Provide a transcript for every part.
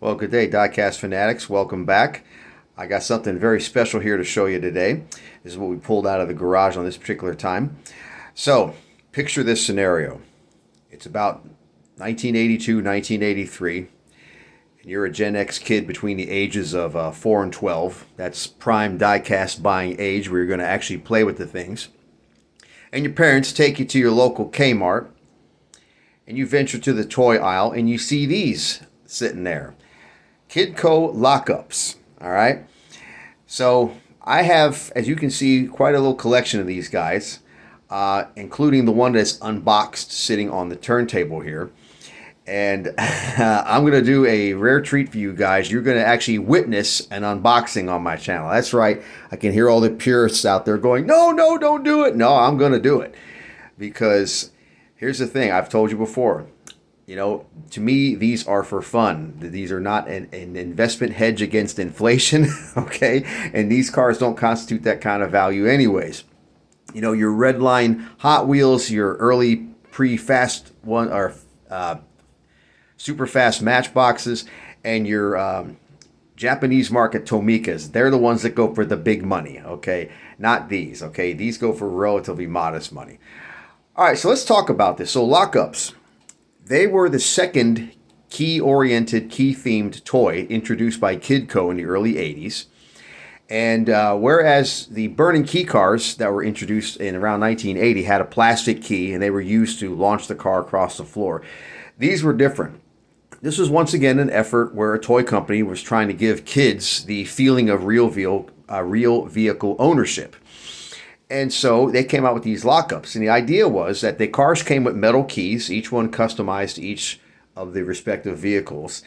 Well, good day, diecast fanatics. Welcome back. I got something very special here to show you today. This is what we pulled out of the garage on this particular time. So, picture this scenario. It's about 1982, 1983, and you're a Gen X kid between the ages of 4 and 12. That's prime diecast buying age where you're going to actually play with the things. And your parents take you to your local Kmart, and you venture to the toy aisle, and you see these sitting there. Kidco lockups. All right. So I have, as you can see, quite a little collection of these guys, including the one that's unboxed sitting on the turntable here. And I'm going to do a rare treat for you guys. You're going to actually witness an unboxing on my channel. That's right. I can hear all the purists out there going, no, don't do it. No, I'm going to do it. Because here's the thing. I've told you before. You know, to me, these are for fun. These are not an investment hedge against inflation, okay? And these cars don't constitute that kind of value anyways. You know, your red line Hot Wheels, your early pre-fast one, or super fast Matchboxes, and your Japanese market Tomikas, they're the ones that go for the big money, okay? Not these, okay? These go for relatively modest money. All right, so let's talk about this. So lockups. They were the second key-oriented, key-themed toy introduced by Kidco in the early 80s. And whereas the burning key cars that were introduced in around 1980 had a plastic key and they were used to launch the car across the floor, these were different. This was once again an effort where a toy company was trying to give kids the feeling of real vehicle ownership. And so they came out with these lockups. And the idea was that the cars came with metal keys, each one customized to each of the respective vehicles.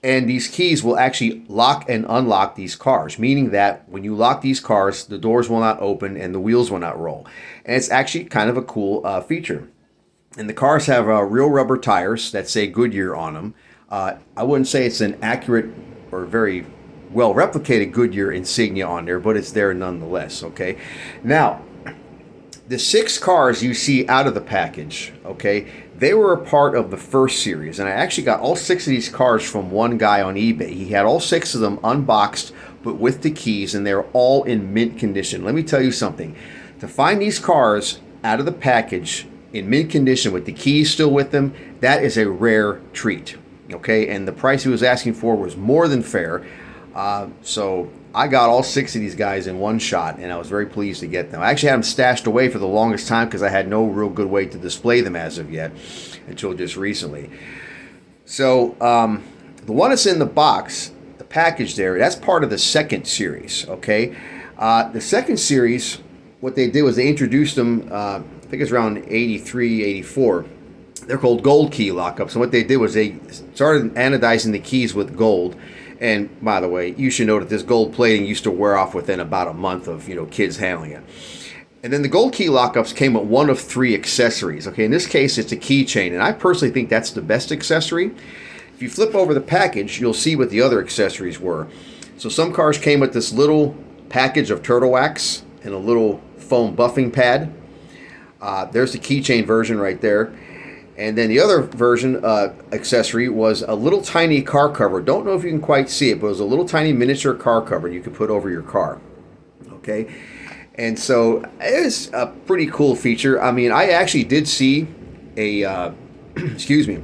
And these keys will actually lock and unlock these cars, meaning that when you lock these cars, the doors will not open and the wheels will not roll. And it's actually kind of a cool feature. And the cars have real rubber tires that say Goodyear on them. I wouldn't say it's an accurate or very well replicated Goodyear insignia on there, but it's there nonetheless, okay? Now, the 6 cars you see out of the package, okay, they were a part of the first series, and I actually got all 6 of these cars from one guy on eBay. He had all 6 of them unboxed, but with the keys, and they're all in mint condition. Let me tell you something. To find these cars out of the package in mint condition with the keys still with them, that is a rare treat, okay? And the price he was asking for was more than fair. So I got all 6 of these guys in one shot, and I was very pleased to get them. I actually had them stashed away for the longest time because I had no real good way to display them as of yet until just recently. So the one that's in the box, the package there, that's part of the second series, okay? The second series, what they did was they introduced them, I think it's around 83, 84. They're called gold key lockups, and what they did was they started anodizing the keys with gold. And by the way, you should know that this gold plating used to wear off within about a month of, kids handling it. And then the gold key lockups came with one of 3 accessories. Okay, in this case, it's a keychain, and I personally think that's the best accessory. If you flip over the package, you'll see what the other accessories were. So some cars came with this little package of turtle wax and a little foam buffing pad. There's the keychain version right there. And then the other version accessory was a little tiny car cover. Don't know if you can quite see it, but it was a little tiny miniature car cover you could put over your car. Okay, and so it's a pretty cool feature. I mean, I actually did see a, excuse me,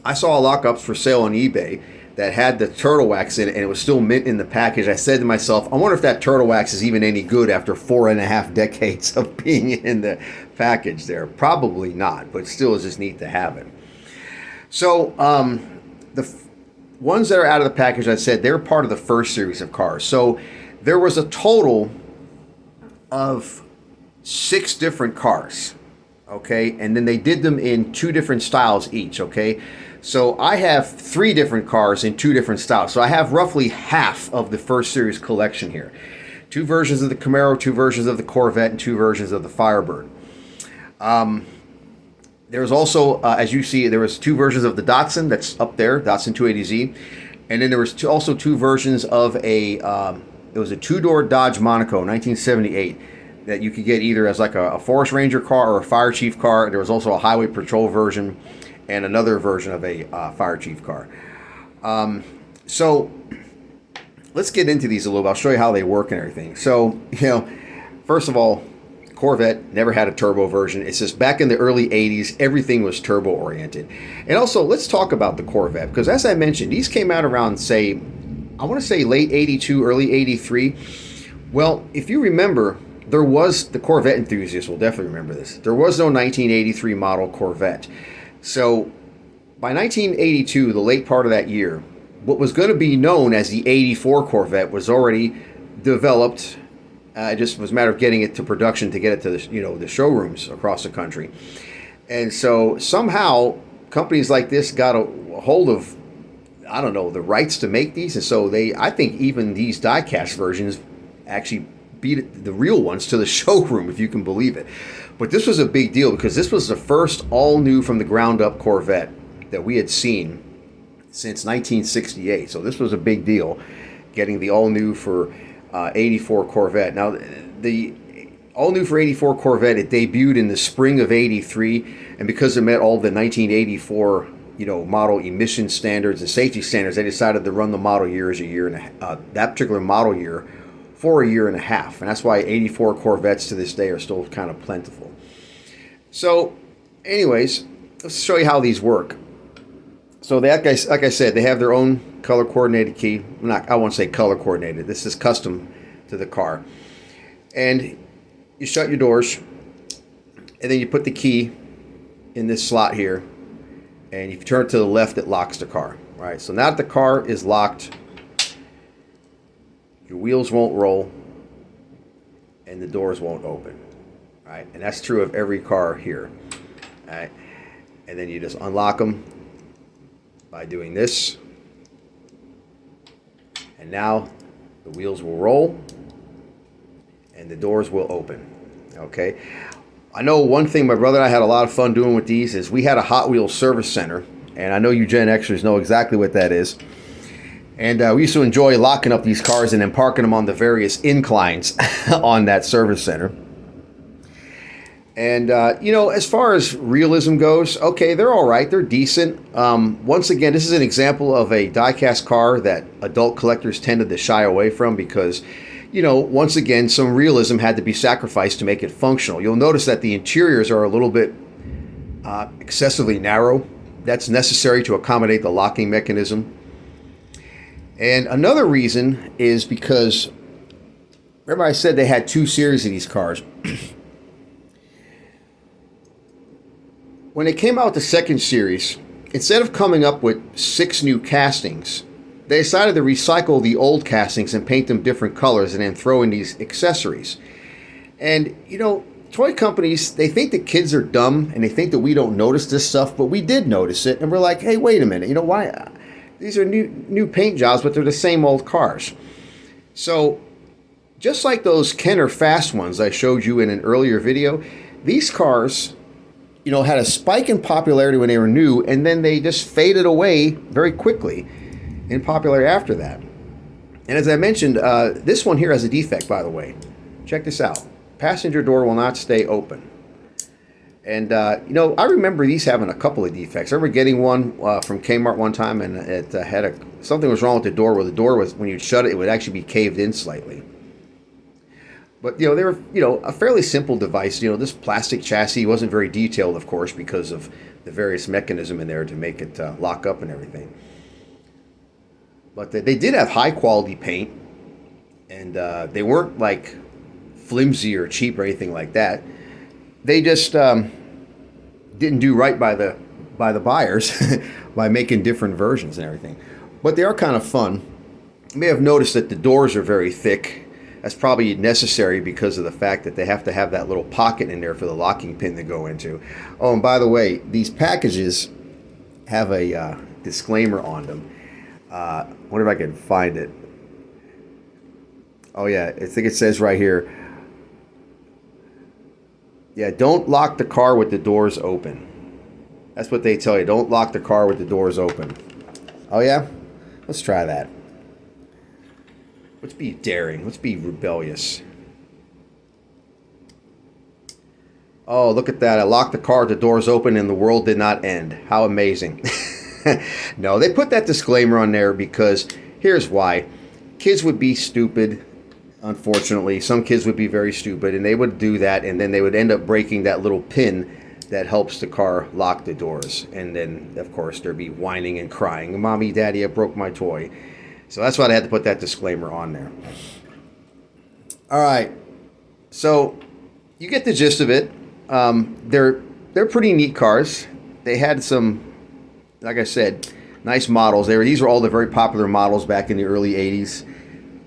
I saw lockups for sale on eBay that had the turtle wax in it, and it was still mint in the package. I said to myself, I wonder if that turtle wax is even any good after 4.5 decades of being in the package there. Probably not, but still it's just neat to have it. So the ones that are out of the package, I said, they're part of the first series of cars. So there was a total of 6 different cars, okay? And then they did them in 2 different styles each, okay? So I have 3 different cars in 2 different styles. So I have roughly half of the first series collection here. 2 versions of the Camaro, 2 versions of the Corvette, and 2 versions of the Firebird. There's also, as you see, there was 2 versions of the Datsun that's up there, Datsun 280Z. And then there was also 2 versions of it was a 2-door Dodge Monaco, 1978, that you could get either as like a Forest Ranger car or a Fire Chief car. There was also a Highway Patrol version and another version of a Fire Chief car. So let's get into these a little bit. I'll show you how they work and everything. So, first of all, Corvette never had a turbo version. It's just back in the early 80s, everything was turbo oriented. And also, let's talk about the Corvette, because as I mentioned, these came out around, say, I want to say late 82, early 83. Well, if you remember, there was, the Corvette enthusiasts will definitely remember this, there was no 1983 model Corvette. So by 1982, the late part of that year, what was going to be known as the 84 Corvette was already developed. It just was a matter of getting it to production to get it to the showrooms across the country. And so somehow companies like this got a hold of, I don't know, the rights to make these. And so I think even these diecast versions actually beat the real ones to the showroom, if you can believe it. But this was a big deal because this was the first all new from the ground up Corvette that we had seen since 1968. So this was a big deal, getting the all new for 84 Corvette. Now, the all-new for 84 Corvette, it debuted in the spring of 83, and because it met all the 1984, model emission standards and safety standards, they decided to run the model year as a year and that particular model year for a year and a half, and that's why 84 Corvettes to this day are still kind of plentiful. So, anyways, let's show you how these work. So, like I said, they have their own color-coordinated key. I won't say color-coordinated. This is custom to the car. And you shut your doors, and then you put the key in this slot here, and if you turn it to the left, it locks the car. All right, so now that the car is locked, your wheels won't roll, and the doors won't open. All right, and that's true of every car here. All right, and then you just unlock them by doing this, and now the wheels will roll and the doors will open. Okay, I know one thing my brother and I had a lot of fun doing with these is we had a Hot Wheels service center, and I know you Gen Xers know exactly what that is. And we used to enjoy locking up these cars and then parking them on the various inclines on that service center. And, as far as realism goes, okay, they're all right. They're decent. Once again, this is an example of a diecast car that adult collectors tended to shy away from because, once again, some realism had to be sacrificed to make it functional. You'll notice that the interiors are a little bit excessively narrow. That's necessary to accommodate the locking mechanism. And another reason is because, remember I said they had two series of these cars. When they came out with the second series, instead of coming up with 6 new castings, they decided to recycle the old castings and paint them different colors and then throw in these accessories. And, toy companies, they think that kids are dumb and they think that we don't notice this stuff, but we did notice it. And we're like, hey, wait a minute, why? These are new paint jobs, but they're the same old cars. So, just like those Kenner Fast ones I showed you in an earlier video, these cars, had a spike in popularity when they were new, and then they just faded away very quickly in popularity after that. And as I mentioned, this one here has a defect, by the way. Check this out. Passenger door will not stay open. And, I remember these having a couple of defects. I remember getting one from Kmart one time, and it had something was wrong with the door, where the door was, when you shut it, it would actually be caved in slightly. But, they were, a fairly simple device. This plastic chassis wasn't very detailed, of course, because of the various mechanism in there to make it lock up and everything. But they did have high-quality paint, and they weren't, like, flimsy or cheap or anything like that. They just didn't do right by the buyers by making different versions and everything. But they are kind of fun. You may have noticed that the doors are very thick. That's probably necessary because of the fact that they have to have that little pocket in there for the locking pin to go into. Oh, and by the way, these packages have a disclaimer on them. I wonder if I can find it. Oh yeah, I think it says right here. Yeah, don't lock the car with the doors open. That's what they tell you. Don't lock the car with the doors open. Oh yeah? Let's try that. Let's be daring. Let's be rebellious. Oh, look at that. I locked the car with the doors open and the world did not end. How amazing. No, they put that disclaimer on there because here's why. Kids would be stupid, unfortunately. Some kids would be very stupid, and they would do that, and then they would end up breaking that little pin that helps the car lock the doors. And then, of course, there'd be whining and crying. Mommy, Daddy, I broke my toy. So that's why I had to put that disclaimer on there. All right. So you get the gist of it. They're pretty neat cars. They had some, like I said, nice models. These were all the very popular models back in the early 80s.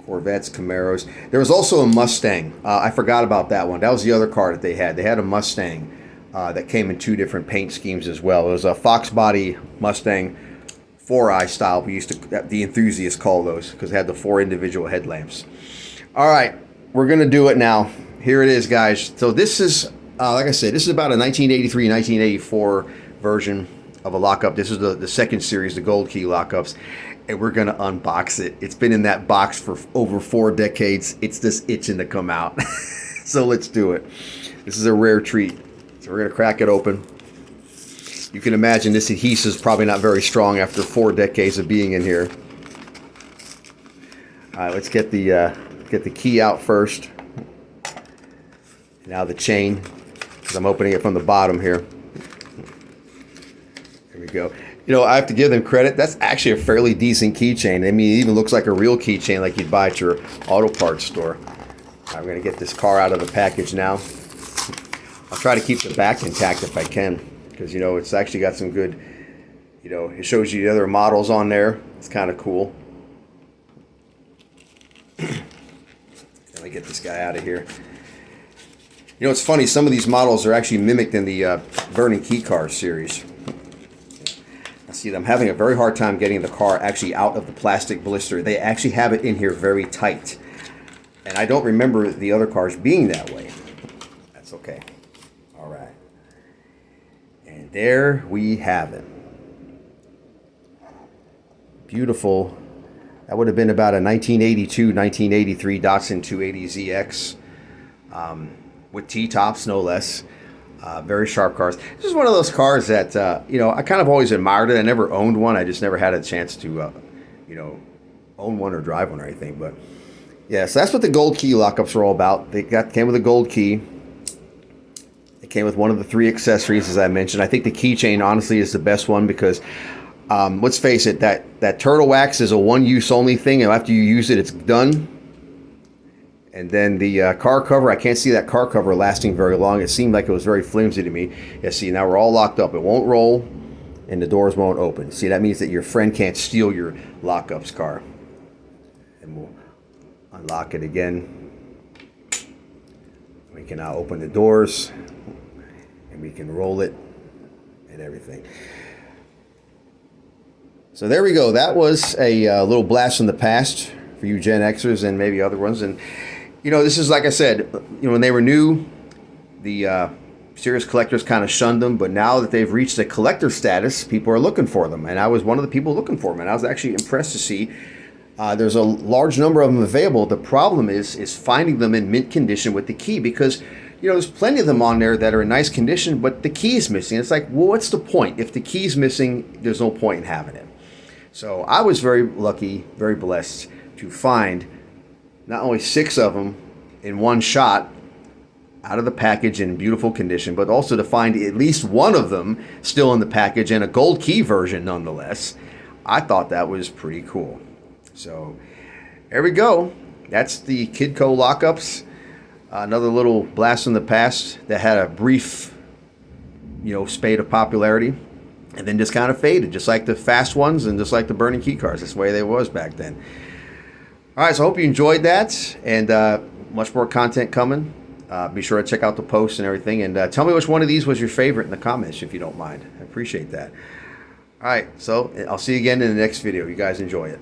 Corvettes, Camaros. There was also a Mustang. I forgot about that one. That was the other car that they had. They had a Mustang that came in 2 different paint schemes as well. It was a Fox body Mustang 4-eye style. We used to, the enthusiasts call those, because they had the 4 individual headlamps. All right, we're going to do it now. Here it is, guys. So this is, like I said, this is about a 1983, 1984 version of a lockup. This is the second series, the Gold Key lockups. And we're going to unbox it. It's been in that box for over 4 decades. It's just itching to come out. So let's do it. This is a rare treat. So we're going to crack it open. You can imagine this adhesive is probably not very strong after 4 decades of being in here. All right, let's get the key out first. Now the chain, because I'm opening it from the bottom here. There we go. You know, I have to give them credit. That's actually a fairly decent keychain. I mean, it even looks like a real keychain like you'd buy at your auto parts store. I'm going to get this car out of the package now. I'll try to keep the back intact if I can, because, you know, it's actually got some good, you know, it shows you the other models on there. It's kind of cool. Let me get this guy out of here. You know, it's funny, some of these models are actually mimicked in the Burning Key Car series. See, I'm having a very hard time getting the car actually out of the plastic blister. They actually have it in here very tight. And I don't remember the other cars being that way. That's okay. All right. And there we have it. Beautiful. That would have been about a 1982, 1983 Datsun 280ZX with T-tops, no less. Very sharp cars. This is one of those cars that, you know, I kind of always admired it. I never owned one. I just never had a chance to, you know, own one or drive one or anything. But, yeah, so that's what the gold key lockups are all about. They came with a gold key. It came with one of the 3 accessories, as I mentioned. I think the keychain, honestly, is the best one because, let's face it, that turtle wax is a one-use only thing. And after you use it, it's done. And then the car cover, I can't see that car cover lasting very long. It seemed like it was very flimsy to me. Yeah, see, now we're all locked up. It won't roll, and the doors won't open. See, that means that your friend can't steal your lockups car. And we'll unlock it again. We can now open the doors, and we can roll it and everything. So there we go. That was a little blast from the past for you Gen Xers and maybe other ones. And you know, this is, like I said, you know, when they were new, the serious collectors kind of shunned them. But now that they've reached a collector status, people are looking for them. And I was one of the people looking for them. And I was actually impressed to see there's a large number of them available. The problem is finding them in mint condition with the key. Because, you know, there's plenty of them on there that are in nice condition, but the key is missing. It's like, well, what's the point? If the key's missing, there's no point in having it. So I was very lucky, very blessed to find not only 6 of them in one shot out of the package in beautiful condition, but also to find at least one of them still in the package and a gold key version nonetheless. I thought that was pretty cool. So there we go. That's the Kidco lockups. Another little blast from the past that had a brief, you know, spate of popularity and then just kind of faded, just like the fast ones and just like the Burning Key cars. That's the way they was back then. All right, so I hope you enjoyed that, and much more content coming. Be sure to check out the posts and everything, and tell me which one of these was your favorite in the comments, if you don't mind. I appreciate that. All right, so I'll see you again in the next video. You guys enjoy it.